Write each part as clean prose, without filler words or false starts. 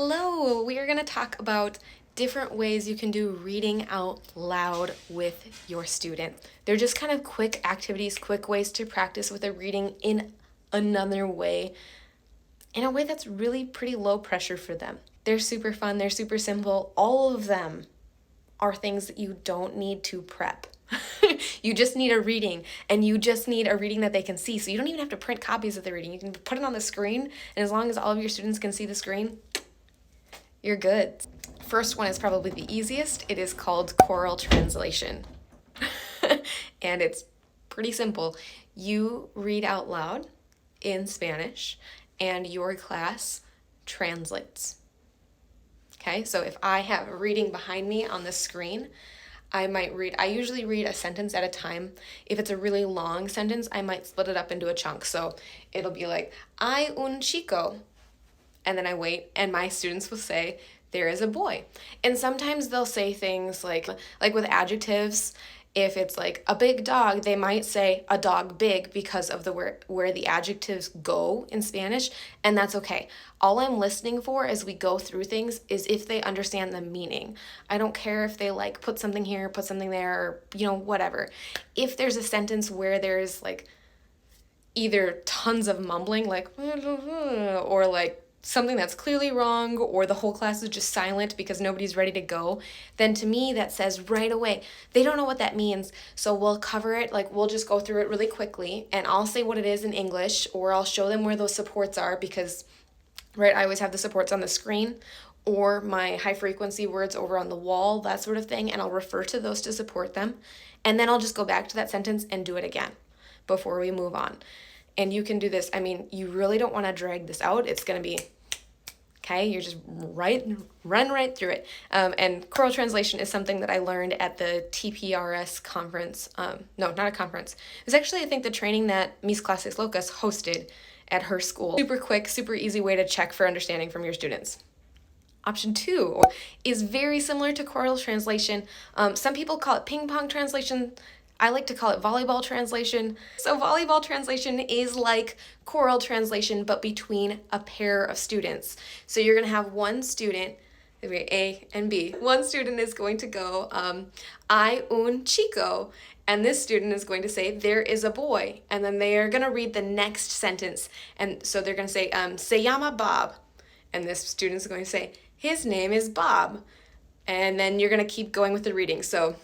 Hello, we are going to talk about different ways you can do reading out loud with your student. They're just kind of quick activities, quick ways to practice with a reading in another way, in a way that's really pretty low pressure for them. They're super fun, they're super simple. All of them are things that you don't need to prep. You just need a reading, and you just need a reading that they can see. So you don't even have to print copies of the reading. You can put it on the screen, and as long as all of your students can see the screen, you're good. First one is probably the easiest. It is called Choral Translation. And it's pretty simple. You read out loud in Spanish, and your class translates. Okay, so if I have a reading behind me on the screen, I usually read a sentence at a time. If it's a really long sentence, I might split it up into a chunk. So it'll be like, hay un chico. And then I wait, and my students will say, there is a boy. And sometimes they'll say things like with adjectives, if it's like a big dog, they might say a dog big because of where the adjectives go in Spanish, and that's okay. All I'm listening for as we go through things is if they understand the meaning. I don't care if they put something here, put something there, or whatever. If there's a sentence where there's either tons of mumbling or something that's clearly wrong, or the whole class is just silent because nobody's ready to go, then to me that says right away, they don't know what that means. So we'll cover it, we'll just go through it really quickly, and I'll say what it is in English, or I'll show them where those supports are because, I always have the supports on the screen, or my high frequency words over on the wall, that sort of thing, and I'll refer to those to support them. And then I'll just go back to that sentence and do it again before we move on. And you can do this. You really don't want to drag this out. It's going to be, okay, you're just run right through it. And Choral Translation is something that I learned at the TPRS conference. No, not a conference. It was actually, I think, the training that Mis Clases Locas hosted at her school. Super quick, super easy way to check for understanding from your students. Option 2 is very similar to Choral Translation. Some people call it ping pong translation. I like to call it volleyball translation. So volleyball translation is like choral translation, but between a pair of students. So you're gonna have one student, A and B. One student is going to go, hay un chico, and this student is going to say, there is a boy. And then they are gonna read the next sentence. And so they're gonna say, se llama Bob. And this student is going to say, his name is Bob. And then you're gonna keep going with the reading. So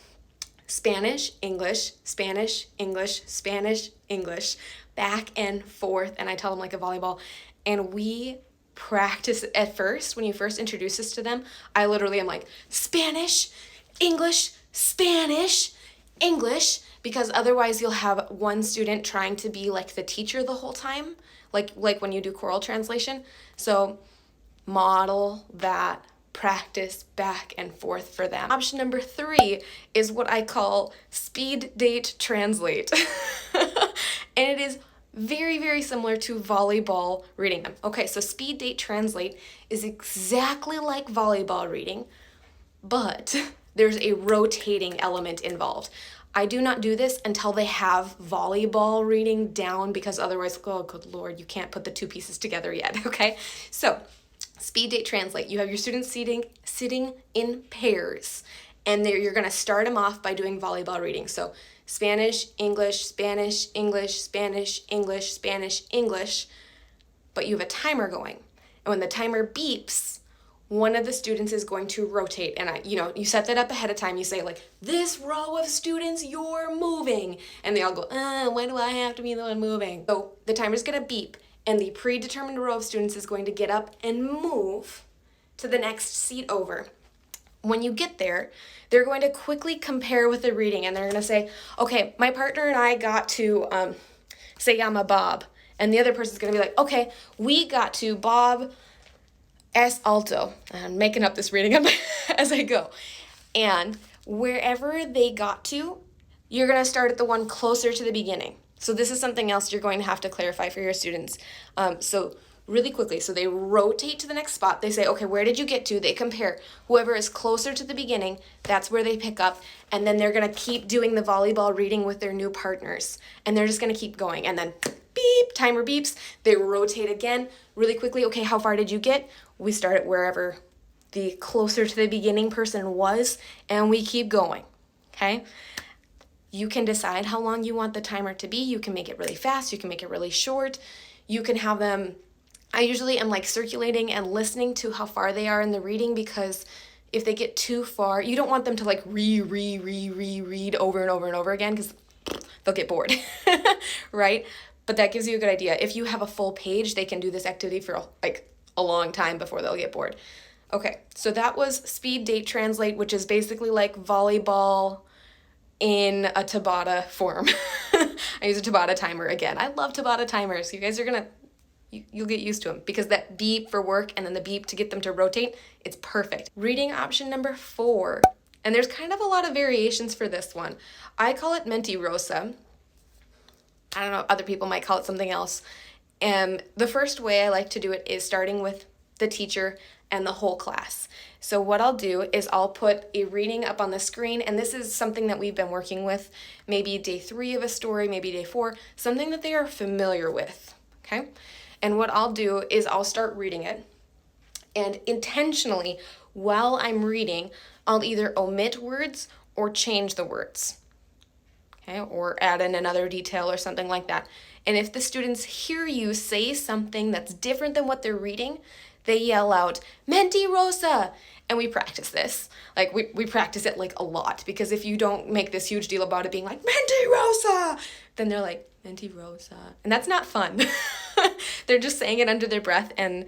Spanish, English, Spanish, English, Spanish, English, back and forth. And I tell them like a volleyball. And we practice at first. When you first introduce this to them, I literally am like, Spanish, English, Spanish, English, because otherwise you'll have one student trying to be like the teacher the whole time, like when you do choral translation. So model that. Practice back and forth for them. Option number 3 is what I call speed date translate. And it is very, very similar to volleyball reading. Okay, so speed date translate is exactly like volleyball reading, but there's a rotating element involved. I do not do this until they have volleyball reading down, because otherwise, oh, good Lord, you can't put the two pieces together yet, okay? So speed date translate. You have your students sitting in pairs, and you're going to start them off by doing volleyball reading. So Spanish, English, Spanish, English, Spanish, English, Spanish, English, but you have a timer going. And when the timer beeps, one of the students is going to rotate. And you set that up ahead of time. You say this row of students, you're moving. And they all go, why do I have to be the one moving? So the timer's going to beep, and the predetermined row of students is going to get up and move to the next seat over. When you get there, they're going to quickly compare with the reading, and they're going to say, okay, my partner and I got to se llama Bob. And the other person's going to be like, okay, we got to Bob es alto. I'm making up this reading as I go. And wherever they got to, you're going to start at the one closer to the beginning. So this is something else you're going to have to clarify for your students. So really quickly, so they rotate to the next spot. They say, okay, where did you get to? They compare. Whoever is closer to the beginning, that's where they pick up. And then they're going to keep doing the volleyball reading with their new partners. And they're just going to keep going. And then beep, timer beeps. They rotate again really quickly. Okay, how far did you get? We start at wherever the closer to the beginning person was, and we keep going, okay? You can decide how long you want the timer to be. You can make it really fast. You can make it really short. You can have them, I usually am like circulating and listening to how far they are in the reading, because if they get too far, you don't want them to like read over and over and over again, because they'll get bored, right? But that gives you a good idea. If you have a full page, they can do this activity for like a long time before they'll get bored. Okay, so that was speed date translate, which is basically like volleyball in a Tabata form. I use a Tabata timer again. I love Tabata timers. You guys are gonna, you'll get used to them, because that beep for work and then the beep to get them to rotate, it's perfect. Reading option number 4, and there's kind of a lot of variations for this one. I call it Mentirosa. I don't know, other people might call it something else. And the first way I like to do it is starting with the teacher and the whole class. So what I'll do is I'll put a reading up on the screen, and this is something that we've been working with, maybe day 3 of a story, maybe day 4, something that they are familiar with, okay? And what I'll do is I'll start reading it, and intentionally, while I'm reading, I'll either omit words or change the words, okay? Or add in another detail or something like that. And if the students hear you say something that's different than what they're reading, they yell out, Mentirosa! And we practice this. Like, we practice it like a lot, because if you don't make this huge deal about it being like, Mentirosa! Then they're like, Mentirosa. And that's not fun. They're just saying it under their breath, and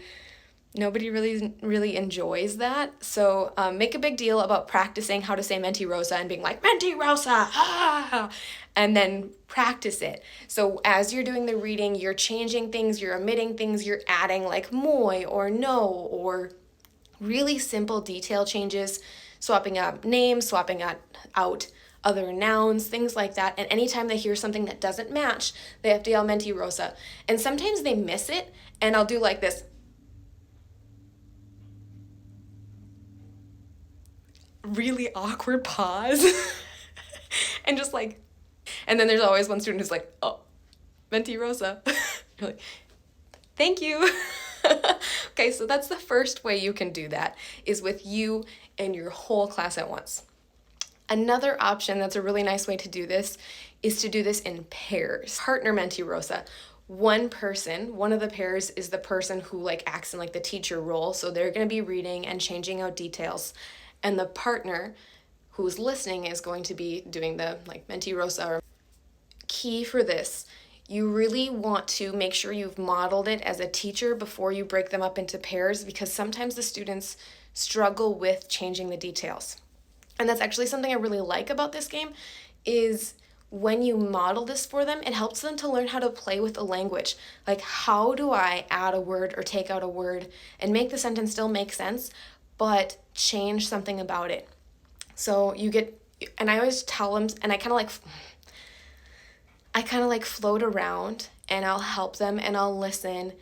nobody really enjoys that. So make a big deal about practicing how to say Mentirosa and being like, Mentirosa! Ah! And then practice it. So as you're doing the reading, you're changing things, you're omitting things, you're adding like moi or no, or really simple detail changes, swapping out names, swapping out other nouns, things like that. And anytime they hear something that doesn't match, they have to yell Mentirosa. And sometimes they miss it, and I'll do like this. Really awkward pause. And just like, and then there's always one student who's like, oh, Mentirosa. You're like, thank you. Okay, so that's the first way you can do that, is with you and your whole class at once. Another option that's a really nice way to do this is to do this in pairs. Partner Mentirosa. One person, one of the pairs is the person who like acts in like the teacher role, so they're going to be reading and changing out details. And the partner who's listening is going to be doing the like Mentirosa. Key for this, you really want to make sure you've modeled it as a teacher before you break them up into pairs, because sometimes the students struggle with changing the details. And that's actually something I really like about this game, is when you model this for them, it helps them to learn how to play with the language. Like, how do I add a word or take out a word and make the sentence still make sense, but change something about it? So you get, and I always tell them, and I kind of like float around, and I'll help them and I'll listen,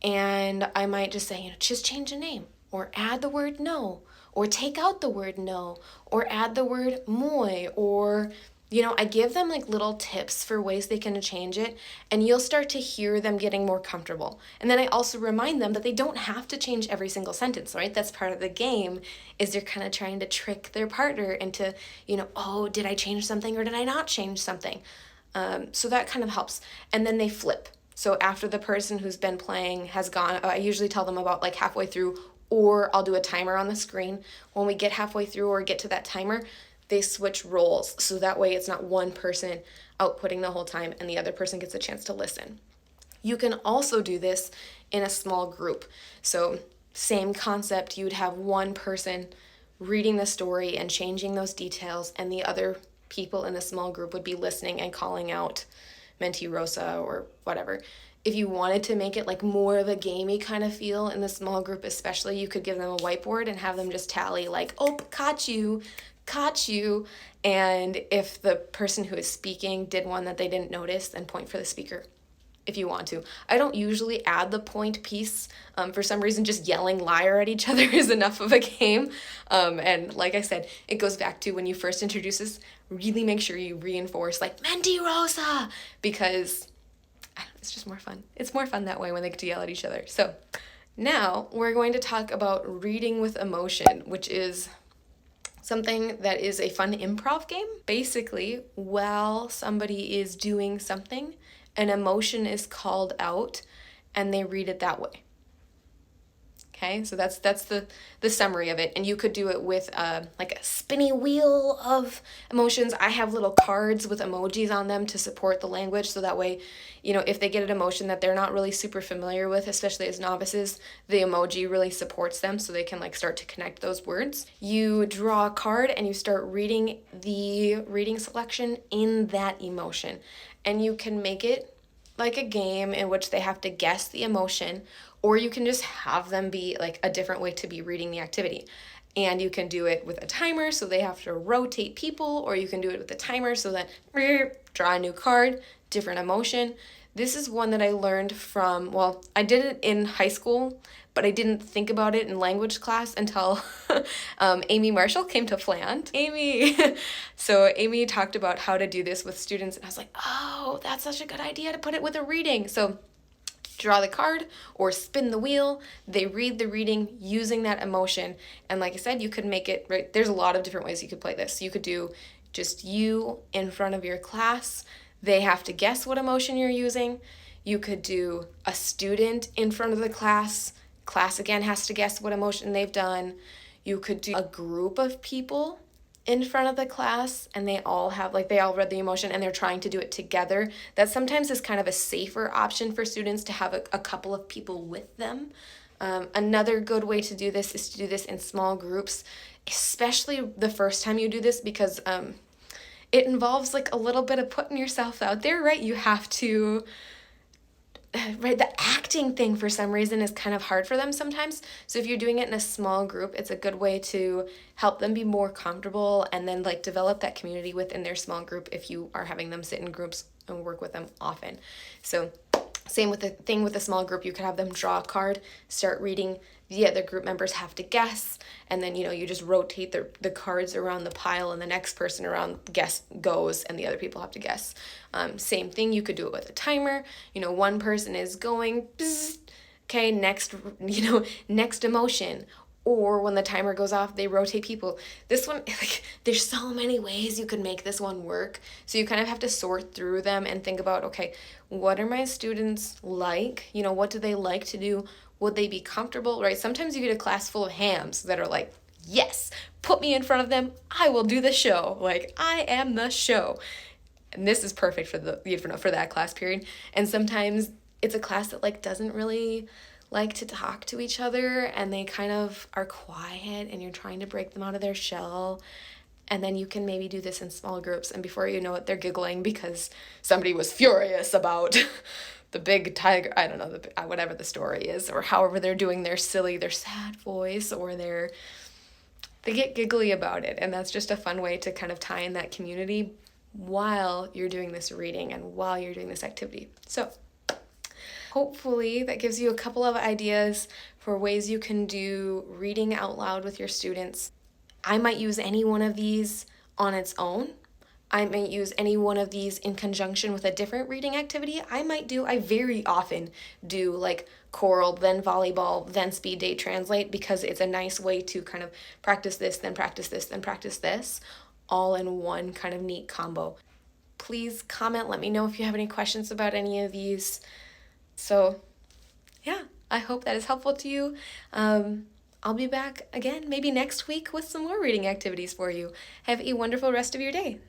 and I might just say, just change a name, or add the word no, or take out the word no, or add the word moi, or, I give them like little tips for ways they can change it, and you'll start to hear them getting more comfortable. And then I also remind them that they don't have to change every single sentence, right? That's part of the game, is they're kind of trying to trick their partner into, oh, did I change something or did I not change something? So that kind of helps. And then they flip. So after the person who's been playing has gone, I usually tell them about like halfway through, or I'll do a timer on the screen. When we get halfway through or get to that timer, they switch roles. So that way it's not one person outputting the whole time and the other person gets a chance to listen. You can also do this in a small group. So same concept, you'd have one person reading the story and changing those details, and the other people in the small group would be listening and calling out Mentirosa or whatever. If you wanted to make it like more of a gamey kind of feel in the small group especially, you could give them a whiteboard and have them just tally like, oh, caught you. And if the person who is speaking did one that they didn't notice, then point for the speaker if you want to. I don't usually add the point piece. For some reason, just yelling liar at each other is enough of a game. And like I said, it goes back to when you first introduce this, really make sure you reinforce like Mentirosa, because it's just more fun. It's more fun that way when they get to yell at each other. So Now we're going to talk about reading with emotion, which is something that is a fun improv game. Basically, while somebody is doing something, an emotion is called out and they read it that way. Okay, so that's the summary of it, and you could do it with like a spinny wheel of emotions. I have little cards with emojis on them to support the language, so that way, if they get an emotion that they're not really super familiar with, especially as novices, the emoji really supports them, so they can like start to connect those words. You draw a card and you start reading the reading selection in that emotion, and you can make it like a game in which they have to guess the emotion, or you can just have them be like a different way to be reading the activity. And you can do it with a timer, so they have to rotate people, or you can do it with a timer so that draw a new card, different emotion. This is one that I learned from, well, I did it in high school, but I didn't think about it in language class until Amy Marshall came to Fland. So Amy talked about how to do this with students, and I was like, oh, that's such a good idea to put it with a reading. So draw the card or spin the wheel. They read the reading using that emotion. And like I said, you could make it, right? There's a lot of different ways you could play this. You could do just you in front of your class. They have to guess what emotion you're using. You could do a student in front of the class. Class again has to guess what emotion they've done. You could do a group of people in front of the class, and they all read the emotion and they're trying to do it together. That sometimes is kind of a safer option for students to have a couple of people with them. Another good way to do this is to do this in small groups, especially the first time you do this, because it involves like a little bit of putting yourself out there, right? You have to, right, the acting thing for some reason is kind of hard for them sometimes. So if you're doing it in a small group, it's a good way to help them be more comfortable and then like develop that community within their small group if you are having them sit in groups and work with them often. So same with the thing with a small group, you could have them draw a card, start reading, the other group members have to guess, and then you just rotate the cards around the pile, and the next person around guess goes, and the other people have to guess. Same thing, you could do it with a timer. One person is going, bzz, okay, next emotion. Or when the timer goes off, they rotate people. This one, there's so many ways you could make this one work. So you kind of have to sort through them and think about, okay, what are my students like? What do they like to do? Would they be comfortable, right? Sometimes you get a class full of hams that are like, yes, put me in front of them. I will do the show. Like, I am the show. And this is perfect for that class period. And sometimes it's a class that like doesn't really like to talk to each other, and they kind of are quiet, and you're trying to break them out of their shell. And then you can maybe do this in small groups, and before you know it, they're giggling because somebody was furious about the big tiger, I don't know, whatever the story is, or however they're doing their sad voice, or they get giggly about it. And that's just a fun way to kind of tie in that community while you're doing this reading and while you're doing this activity. So hopefully that gives you a couple of ideas for ways you can do reading out loud with your students. I might use any one of these on its own. I might use any one of these in conjunction with a different reading activity. I very often do like choral, then volleyball, then speed date translate, because it's a nice way to kind of practice this, then practice this, then practice this, all in one kind of neat combo. Please comment, let me know if you have any questions about any of these. So yeah, I hope that is helpful to you. I'll be back again maybe next week with some more reading activities for you. Have a wonderful rest of your day.